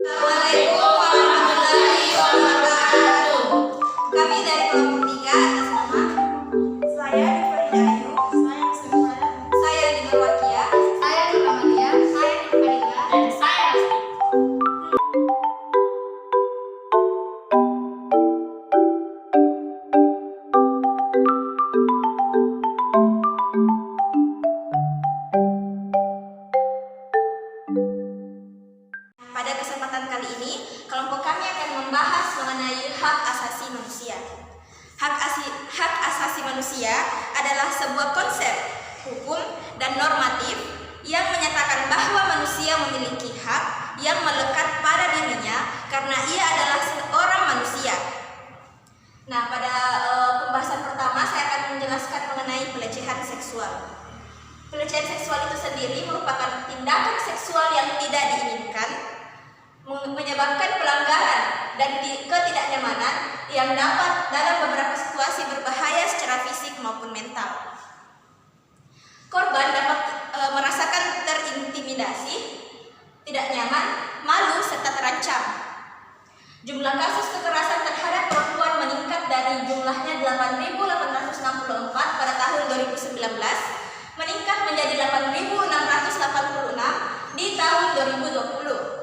Assalamualaikum warahmatullahi wabarakatuh. Kami dari kelompok 3 atas nama Saya Farida Ayu, saya Muslimah, saya Dimar Wakia, Saya Nur Amalia, saya Nur Farida, dan saya Asti. Pada kesempatan kali ini, kelompok kami akan membahas mengenai hak asasi manusia. Hak asasi manusia adalah sebuah konsep hukum dan normatif yang menyatakan bahwa manusia memiliki hak yang melekat pada dirinya karena ia adalah seorang manusia. Nah, pada pembahasan pertama saya akan menjelaskan mengenai pelecehan seksual. Pelecehan seksual itu sendiri merupakan tindakan seksual yang tidak diinginkan, menyebabkan pelanggaran dan ketidaknyamanan yang dapat dalam beberapa situasi berbahaya secara fisik maupun mental. Korban dapat merasakan terintimidasi, tidak nyaman, malu, serta terancam. Jumlah kasus kekerasan terhadap perempuan meningkat dari jumlahnya 8.864 pada tahun 2019 meningkat menjadi 8.686 di tahun 2020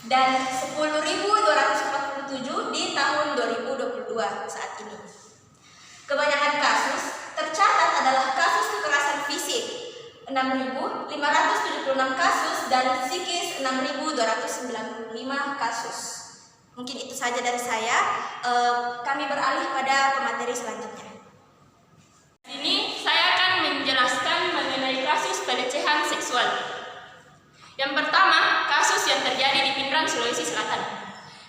dan 10.247 di tahun 2022 saat ini. Kebanyakan kasus tercatat adalah kasus kekerasan fisik 6.576 kasus dan psikis 6.295 kasus. Mungkin itu saja dari saya. Kami beralih pada pemateri selanjutnya. Ini saya akan menjelaskan mengenai kasus pelecehan seksual. Yang pertama, kasus yang terjadi di Pindrang, Sulawesi Selatan,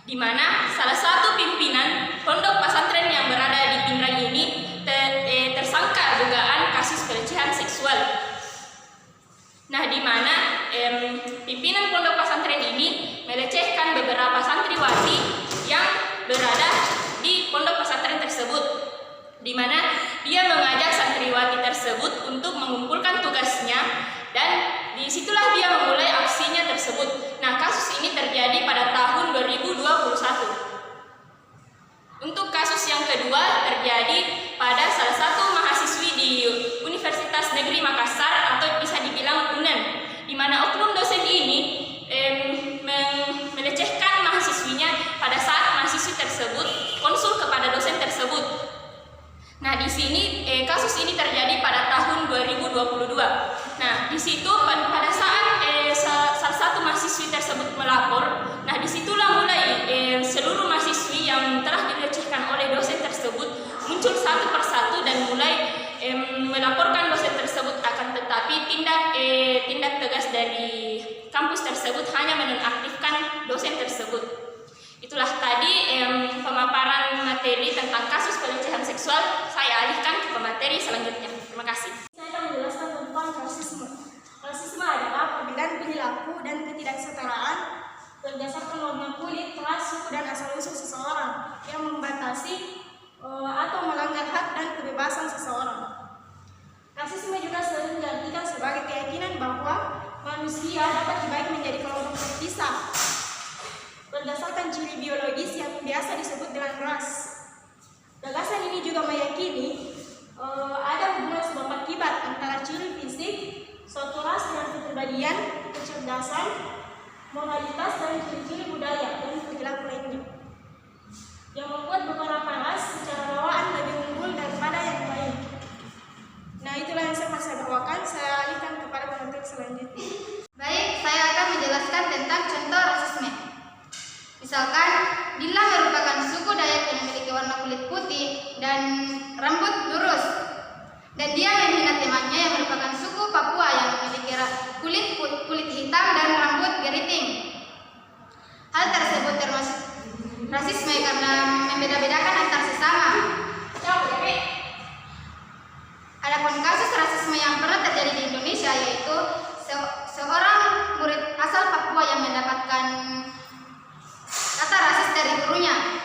di mana salah satu pimpinan pondok pesantren yang berada di Pindrang ini tersangka dugaan kasus pelecehan seksual. Nah, di mana pimpinan pondok pesantren ini melecehkan beberapa santriwati yang berada di pondok pesantren tersebut, di mana dia mengajak santriwati tersebut untuk mengumpulkan tugasnya dan disitulah dia memulai aksinya tersebut. Nah, kasus ini terjadi pada tahun 2021. Untuk kasus yang kedua terjadi pada salah satu mahasiswi di Universitas Negeri Makassar atau bisa dibilang UNEM, di mana oknum dosen ini melecehkan mahasiswinya pada saat mahasiswi tersebut konsul kepada dosen tersebut. Nah, di sini kasus ini terjadi pada tahun 2022. Nah, di situ pada saat salah satu mahasiswi tersebut melapor, nah disitulah mulai seluruh mahasiswi yang telah dilecehkan oleh dosen tersebut muncul satu persatu dan mulai melaporkan dosen tersebut. Akan tetapi tindak tegas dari kampus tersebut hanya menonaktifkan dosen tersebut. Itulah tadi pemaparan materi tentang kasus pelecehan seksual. Saya alihkan ke pemateri selanjutnya. Terima kasih. saya akan menjelaskan tentang rasisme. Rasisme adalah perbedaan perilaku dan ketidaksetaraan berdasarkan warna kulit, ras, suku, dan asal-usul seseorang yang membatasi atau melanggar hak dan kebebasan seseorang. Rasisme juga sering diartikan sebagai keyakinan bahwa manusia dapat dibagi menjadi kelompok terpisah berdasarkan ciri biologis yang biasa disebut dengan ras. Gagasan ini juga meyakini ada hubungan sebab akibat antara ciri fisik suatu ras dengan kepribadian, kecerdasan, moralitas, dan ciri-ciri budaya dan perilaku lainnya, yang membuat beberapa ras secara bawaan lebih unggul daripada yang lain. Nah, itulah yang saya bawakan. Saya alihkan kepada pemateri selanjutnya. Baik, saya akan menjelaskan tentang contoh rasisme. Misalkan, Dila merupakan suku Dayak yang memiliki warna kulit putih dan rambut lurus, dan dia menghina temannya yang merupakan suku Papua yang memiliki kulit hitam dan rambut keriting. Hal tersebut termasuk rasisme karena membeda-bedakan antar sesama. Adapun kasus rasisme yang pernah terjadi di Indonesia yaitu seorang murid asal Papua yang mendapatkan kata rasis dari gurunya.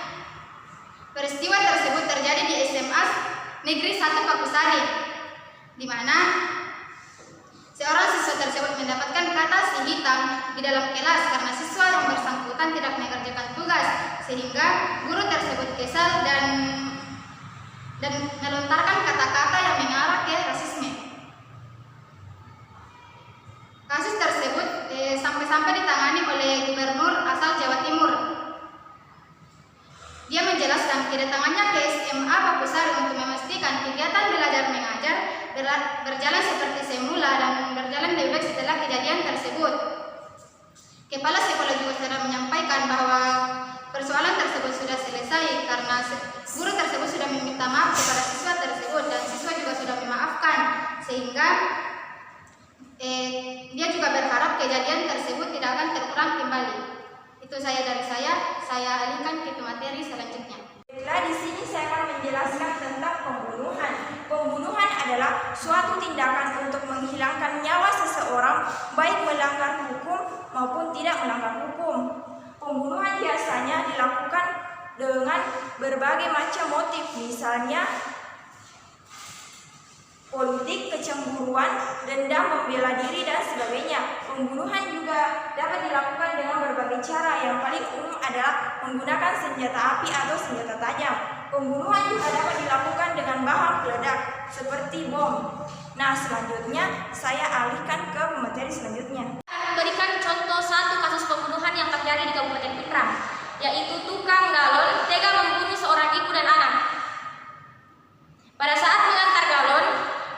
Peristiwa tersebut terjadi di SMA Negeri 1 Pakusari, di mana seorang siswa tersebut mendapatkan kata si hitam di dalam kelas karena siswa yang bersangkutan hendak mengerjakan tugas, sehingga guru tersebut kesal dan melontarkan kata-kata yang mengarah ke rasisme. Kasus tersebut sampai-sampai ditangani oleh gubernur asal Jawa Timur. Dia menjelaskan kedatangannya ke SMA Papusari untuk memastikan kegiatan belajar mengajar berjalan seperti semula dan berjalan lebih baik setelah kejadian tersebut. Kepala sekolah juga sudah menyampaikan bahwa persoalan tersebut sudah selesai karena guru tersebut sudah meminta maaf kepada siswa tersebut dan siswa juga sudah memaafkan, sehingga dia juga berharap kejadian tersebut tidak akan terulang kembali. Itu saya dari saya alihkan ke materi selanjutnya. Nah, di sini saya akan menjelaskan tentang pembunuhan. Pembunuhan adalah suatu tindakan untuk menghilangkan nyawa seseorang, baik melanggar hukum maupun tidak melanggar hukum. Pembunuhan biasanya dilakukan dengan berbagai macam motif, misalnya politik, kecemburuan, dendam, membela diri, dan sebagainya. Pembunuhan juga dapat dilakukan dengan berbagai cara. Yang paling umum adalah menggunakan senjata api atau senjata tajam. Pembunuhan juga dapat dilakukan dengan bahan peledak seperti bom. Nah, selanjutnya saya alihkan ke materi selanjutnya. Memberikan contoh satu kasus pembunuhan yang terjadi di Kabupaten Pinrang, yaitu tukang galon tega membunuh seorang ibu dan anak. Pada saat mengantar galon,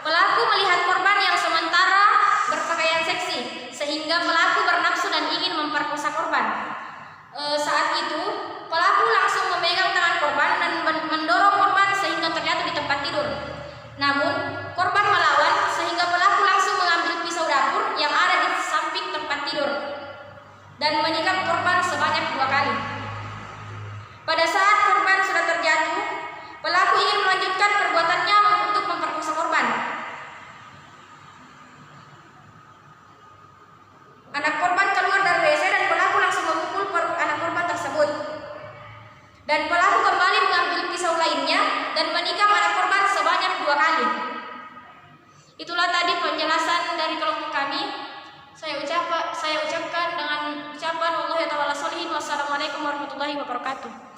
pelaku melihat korban yang sementara berpakaian seksi, sehingga pelaku bernafsu dan ingin memperkosa korban. Saat itu, pelaku langsung memegang tangan korban dan mendorong korban sehingga terjatuh di tempat tidur. Namun, korban melawan sehingga pelaku langsung mengambil pisau dapur yang ada di samping tempat tidur dan menikam korban sebanyak 2 kali. Pada saat korban sudah terjatuh, pelaku ingin melanjutkan perbuatannya untuk memperkosa korban. Anak korban keluar dari WC dan pelaku langsung memukul perut anak korban tersebut. Dan pelaku kembali mengambil pisau lainnya dan menikam anak korban sebanyak 2 kali. Itulah tadi penjelasan dari kelompok kami. Saya ucapkan dengan ucapan wallahi ta'ala sholihin. Wassalamualaikum warahmatullahi wabarakatuh.